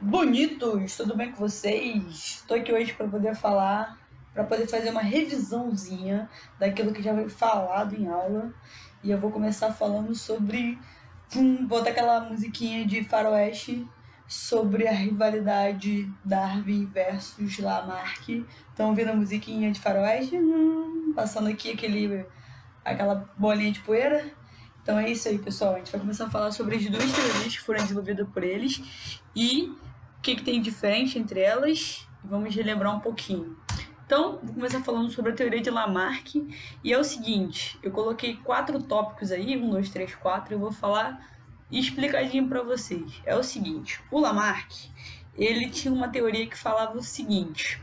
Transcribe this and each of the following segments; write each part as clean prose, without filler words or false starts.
Bonitos, tudo bem com vocês? Estou aqui hoje para poder falar, para poder fazer uma revisãozinha daquilo que já foi falado em aula. E eu vou começar falando sobre. Botar aquela musiquinha de faroeste sobre a rivalidade Darwin versus Lamarck. Estão ouvindo a musiquinha de faroeste? Passando aqui aquela bolinha de poeira. Então é isso aí, pessoal. A gente vai começar a falar sobre as duas teorias que foram desenvolvidas por eles e o que tem de diferente entre elas. Vamos relembrar um pouquinho. Então, vou começar falando sobre a teoria de Lamarck. E é o seguinte, eu coloquei 4 tópicos aí, 1, 2, 3, 4, e eu vou falar explicadinho para vocês. É o seguinte, o Lamarck, ele tinha uma teoria que falava o seguinte,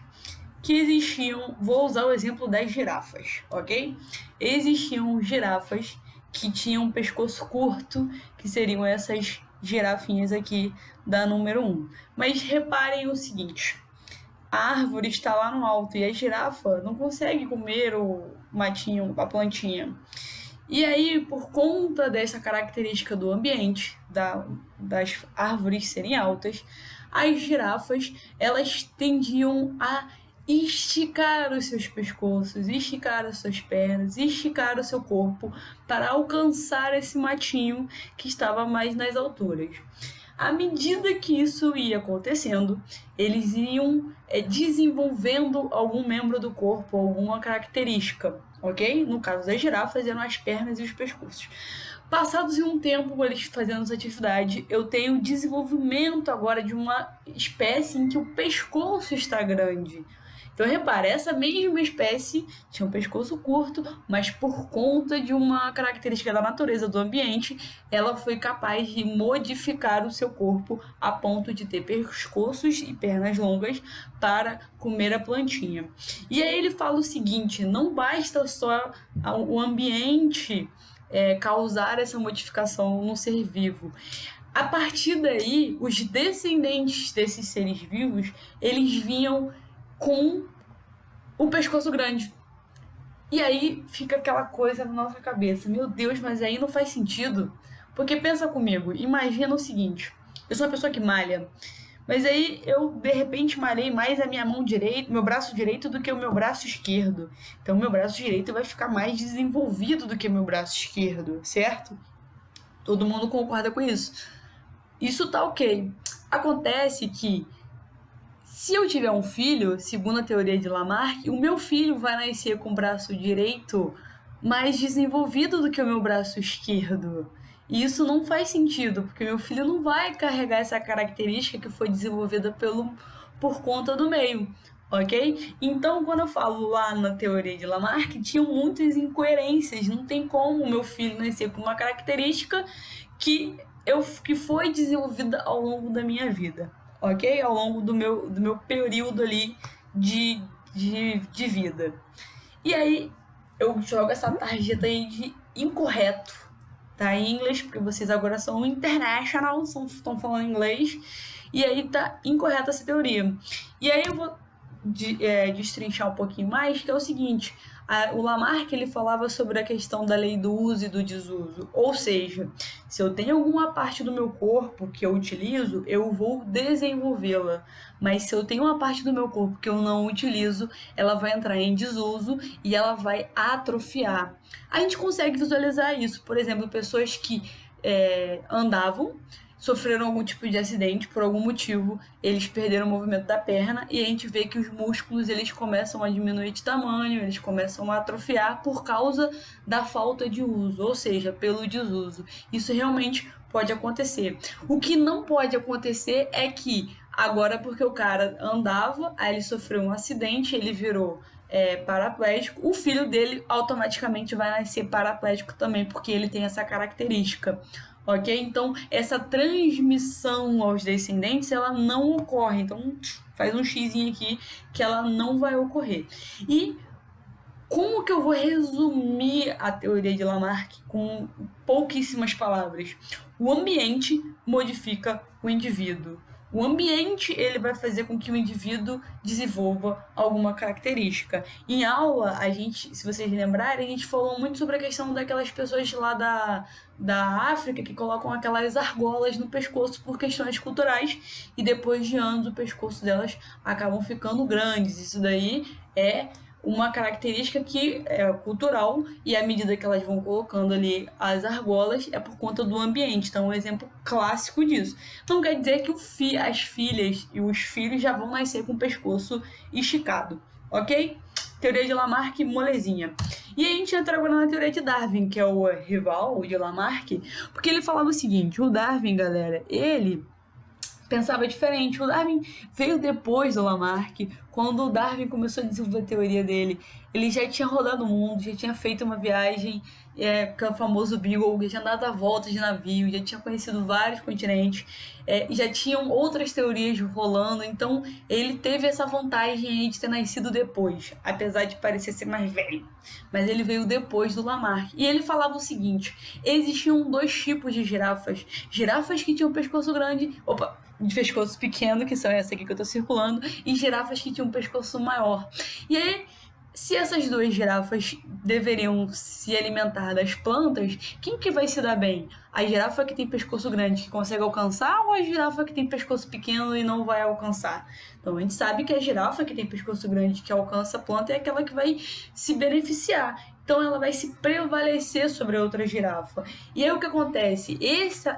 que existiam, vou usar o exemplo das girafas, ok? Existiam girafas que tinham um pescoço curto, que seriam essas girafinhas aqui da número 1. Mas reparem o seguinte, a árvore está lá no alto e a girafa não consegue comer o matinho, a plantinha. E aí, por conta dessa característica do ambiente, das árvores serem altas, as girafas, elas tendiam a esticar os seus pescoços, esticar as suas pernas, esticar o seu corpo para alcançar esse matinho que estava mais nas alturas. À medida que isso ia acontecendo, eles iam desenvolvendo algum membro do corpo, alguma característica, ok? No caso das girafas, eram as pernas e os pescoços. Passados um tempo, eles fazendo essa atividade, eu tenho o desenvolvimento agora de uma espécie em que o pescoço está grande. Então, repara, essa mesma espécie tinha um pescoço curto, mas por conta de uma característica da natureza do ambiente, ela foi capaz de modificar o seu corpo a ponto de ter pescoços e pernas longas para comer a plantinha. E aí ele fala o seguinte, não basta só o ambiente causar essa modificação no ser vivo. A partir daí, os descendentes desses seres vivos, eles vinham com o pescoço grande. E aí fica aquela coisa na nossa cabeça, meu Deus, mas aí não faz sentido. Porque pensa comigo, imagina o seguinte, eu sou uma pessoa que malha, mas aí eu de repente malhei mais a minha mão direita, meu braço direito do que o meu braço esquerdo. Então meu braço direito vai ficar mais desenvolvido do que o meu braço esquerdo, certo? Todo mundo concorda com isso. Isso tá ok. Acontece que se eu tiver um filho, segundo a teoria de Lamarck, o meu filho vai nascer com o braço direito mais desenvolvido do que o meu braço esquerdo. E isso não faz sentido, porque meu filho não vai carregar essa característica que foi desenvolvida por conta do meio, ok? Então, quando eu falo lá na teoria de Lamarck, tinham muitas incoerências. Não tem como o meu filho nascer com uma característica que foi desenvolvida ao longo da minha vida, ok? Ao longo do meu período ali de vida. E aí eu jogo essa tarjeta aí de incorreto, tá em inglês, porque vocês agora são international, estão falando inglês, e aí tá incorreta essa teoria. E aí eu vou destrinchar um pouquinho mais, que é o seguinte, o Lamarck ele falava sobre a questão da lei do uso e do desuso, ou seja, se eu tenho alguma parte do meu corpo que eu utilizo, eu vou desenvolvê-la, mas se eu tenho uma parte do meu corpo que eu não utilizo, ela vai entrar em desuso e ela vai atrofiar. A gente consegue visualizar isso, por exemplo, pessoas que andavam, sofreram algum tipo de acidente por algum motivo, eles perderam o movimento da perna e a gente vê que os músculos eles começam a diminuir de tamanho, eles começam a atrofiar por causa da falta de uso, ou seja, pelo desuso. Isso realmente pode acontecer. O que não pode acontecer é que agora porque o cara andava, aí ele sofreu um acidente, ele virou paraplégico, o filho dele automaticamente vai nascer paraplégico também, porque ele tem essa característica. Ok? Então, essa transmissão aos descendentes, ela não ocorre. Então, faz um xizinho aqui que ela não vai ocorrer. E como que eu vou resumir a teoria de Lamarck com pouquíssimas palavras? O ambiente modifica o indivíduo. O ambiente, ele vai fazer com que o indivíduo desenvolva alguma característica. Em aula, a gente, se vocês lembrarem, a gente falou muito sobre a questão daquelas pessoas lá da África que colocam aquelas argolas no pescoço por questões culturais e depois de anos o pescoço delas acabam ficando grandes. Isso daí é uma característica que é cultural e à medida que elas vão colocando ali as argolas é por conta do ambiente. Então, um exemplo clássico disso. Não quer dizer que as filhas e os filhos já vão nascer com o pescoço esticado, ok? Teoria de Lamarck, molezinha. E a gente entra agora na teoria de Darwin, que é o rival de Lamarck, porque ele falava o seguinte, o Darwin, galera, ele pensava diferente. O Darwin veio depois do Lamarck. Quando o Darwin começou a desenvolver a teoria dele, ele já tinha rodado o mundo, já tinha feito uma viagem, que é o famoso Beagle, já tinha dado a volta de navio, já tinha conhecido vários continentes, já tinham outras teorias rolando, então ele teve essa vantagem aí de ter nascido depois, apesar de parecer ser mais velho. Mas ele veio depois do Lamarck. E ele falava o seguinte, existiam dois tipos de girafas. Girafas que tinham pescoço grande, de pescoço pequeno, que são essa aqui que eu tô circulando, e girafas que tinham um pescoço maior. E aí, se essas duas girafas deveriam se alimentar das plantas, quem que vai se dar bem? A girafa que tem pescoço grande que consegue alcançar ou a girafa que tem pescoço pequeno e não vai alcançar? Então a gente sabe que a girafa que tem pescoço grande que alcança a planta é aquela que vai se beneficiar. Então ela vai se prevalecer sobre a outra girafa. E aí o que acontece?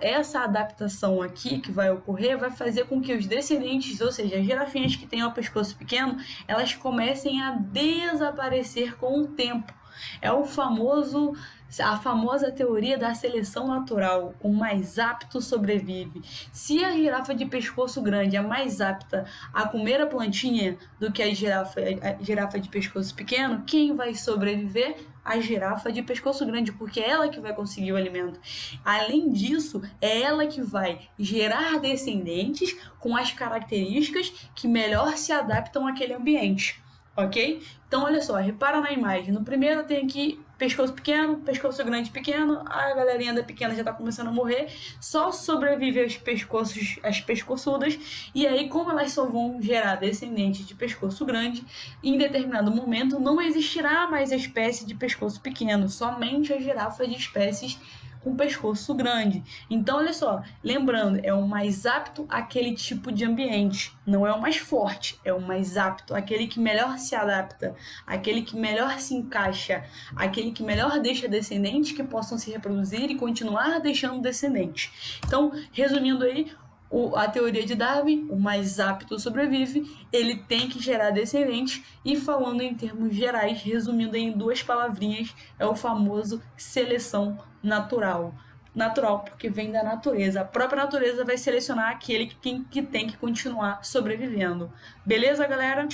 Essa adaptação aqui que vai ocorrer vai fazer com que os descendentes, ou seja, as girafinhas que têm o pescoço pequeno, elas comecem a desaparecer com o tempo. É a famosa teoria da seleção natural. O mais apto sobrevive. Se a girafa de pescoço grande é mais apta a comer a plantinha do que a girafa de pescoço pequeno, quem vai sobreviver? A girafa de pescoço grande, porque é ela que vai conseguir o alimento. Além disso, é ela que vai gerar descendentes com as características que melhor se adaptam àquele ambiente. Ok? Então, olha só, repara na imagem. No primeiro tem aqui pescoço pequeno, pescoço grande pequeno, a galerinha da pequena já tá começando a morrer, só sobrevive as pescoçudas, e aí como elas só vão gerar descendentes de pescoço grande, em determinado momento não existirá mais a espécie de pescoço pequeno, somente a girafa de espécies com pescoço grande. Então, olha só, lembrando, é o mais apto àquele tipo de ambiente, não é o mais forte, é o mais apto, aquele que melhor se adapta, aquele que melhor se encaixa, aquele que melhor deixa descendentes que possam se reproduzir e continuar deixando descendentes. Então, resumindo aí, a teoria de Darwin, o mais apto sobrevive, ele tem que gerar descendentes, e falando em termos gerais, resumindo em duas palavrinhas, é o famoso seleção natural. Natural, porque vem da natureza. A própria natureza vai selecionar aquele que tem que continuar sobrevivendo. Beleza, galera?